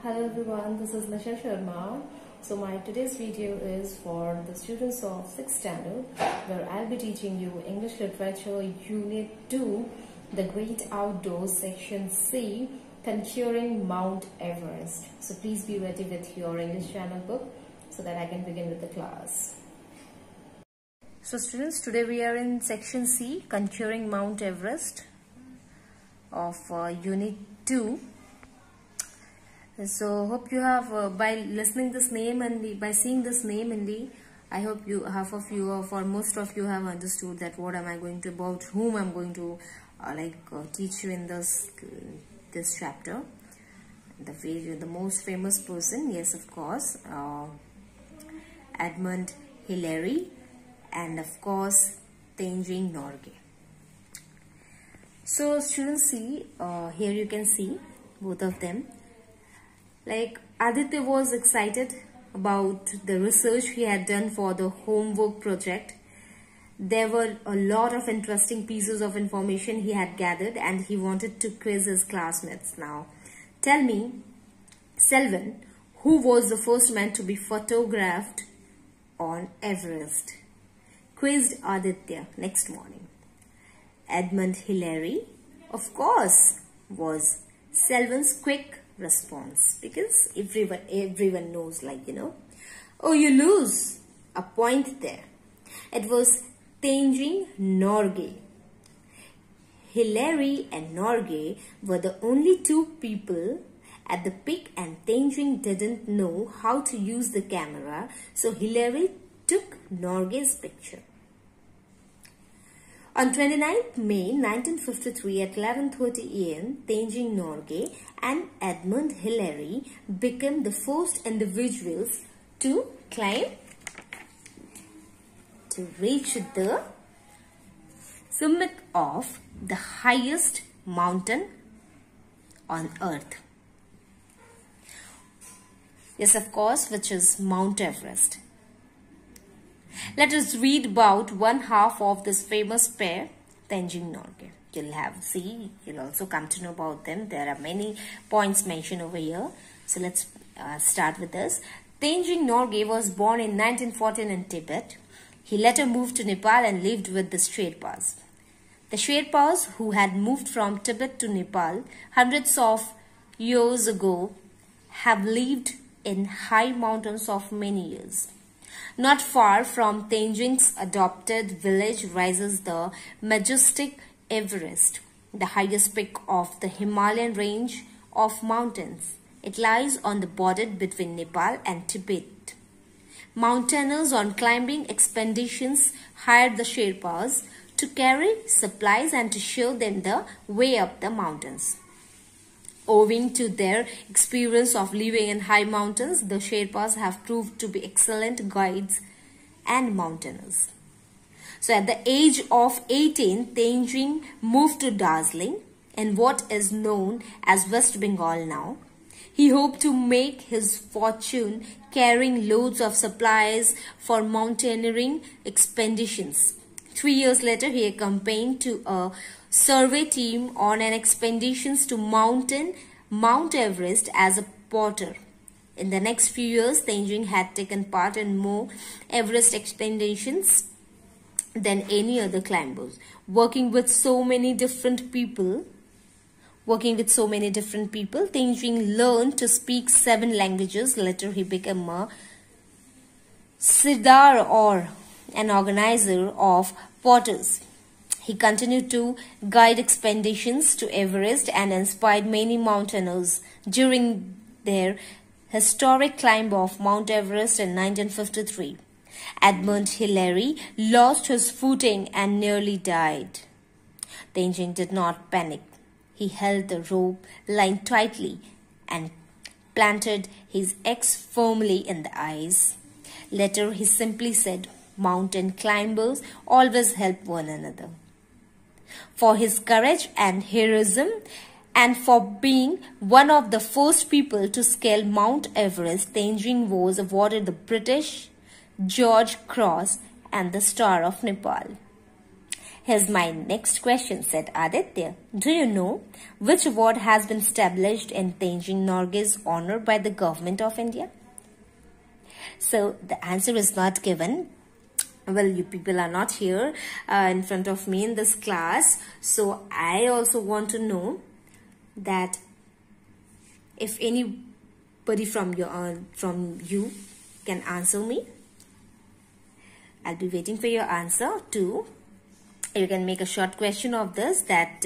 Hello everyone, this is Nisha Sharma. So my today's video is for the students of 6th standard, where I'll be teaching you English Literature Unit 2, The Great Outdoors, Section C, Conquering Mount Everest. So please be ready with your English channel book so that I can begin with the class. So students, today we are in Section C, Conquering Mount Everest of Unit 2. So hope you have by listening this name and by seeing this name only, I hope you half of you or most of you have understood that what am I going to about whom I'm going to teach you in this chapter. The most famous person, yes, of course, Edmund Hillary, and of course Tenzing Norgay. So students, see here you can see both of them. Like Aditya was excited about the research he had done for the homework project. There were a lot of interesting pieces of information he had gathered and he wanted to quiz his classmates. Now, tell me, Selvan, who was the first man to be photographed on Everest? Quizzed Aditya next morning. Edmund Hillary, of course, was Selvan's quick response, because everyone knows, oh, you lose a point there. It was Tenzing Norgay. Hillary and Norgay were the only two people at the peak, and Tenzing didn't know how to use the camera, so Hillary took Norgay's picture. On 29th May 1953 at 11:30 am, Tenzing Norgay and Edmund Hillary became the first individuals to reach the summit of the highest mountain on earth. Yes, of course, which is Mount Everest. Let us read about one half of this famous pair, Tenzing Norgay. You'll also come to know about them. There are many points mentioned over here. So let's start with this. Tenzing Norgay was born in 1914 in Tibet. He later moved to Nepal and lived with the Sherpas. The Sherpas, who had moved from Tibet to Nepal hundreds of years ago, have lived in high mountains of many years. Not far from Tenzing's adopted village rises the majestic Everest, the highest peak of the Himalayan range of mountains. It lies on the border between Nepal and Tibet. Mountaineers on climbing expeditions hired the Sherpas to carry supplies and to show them the way up the mountains. Owing to their experience of living in high mountains, the Sherpas have proved to be excellent guides and mountaineers. So at the age of 18, Tenzing moved to Darjeeling in what is known as West Bengal now. He hoped to make his fortune carrying loads of supplies for mountaineering expeditions. 3 years later, he accompanied to a survey team on an expedition to Mount Everest as a porter. In the next few years, Tenzing had taken part in more Everest expeditions than any other climbers. Working with so many different people, Tenzing learned to speak 7 languages. Later, he became a sirdar, or an organizer of porters. He continued to guide expeditions to Everest and inspired many mountaineers during their historic climb of Mount Everest in 1953. Edmund Hillary lost his footing and nearly died. Tenzing did not panic. He held the rope line tightly and planted his axe firmly in the ice. Later, he simply said, "Mountain climbers always help one another." For his courage and heroism, and for being one of the first people to scale Mount Everest, Tenzing was awarded the British George Cross and the Star of Nepal. Here's my next question, said Aditya. Do you know which award has been established in Tenzing Norgay's honor by the government of India? So the answer is not given. Well, you people are not here in front of me in this class. So I also want to know that if anybody from you can answer me. I'll be waiting for your answer too. You can make a short question of this, that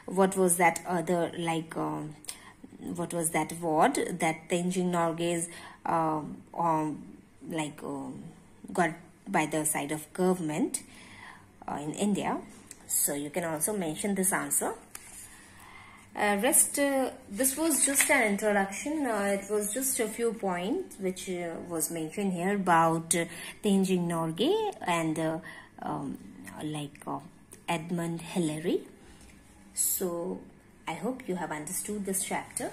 what was that other, like what was that award that Tenzing Norgay's got by the side of government in India. So you can also mention this answer. This was just an introduction. It was just a few points which was mentioned here about Tenzing Norgay and Edmund Hillary. So I hope you have understood this chapter.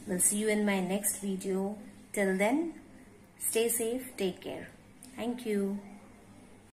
We'll see you in my next video. Till then, stay safe, take care. Thank you.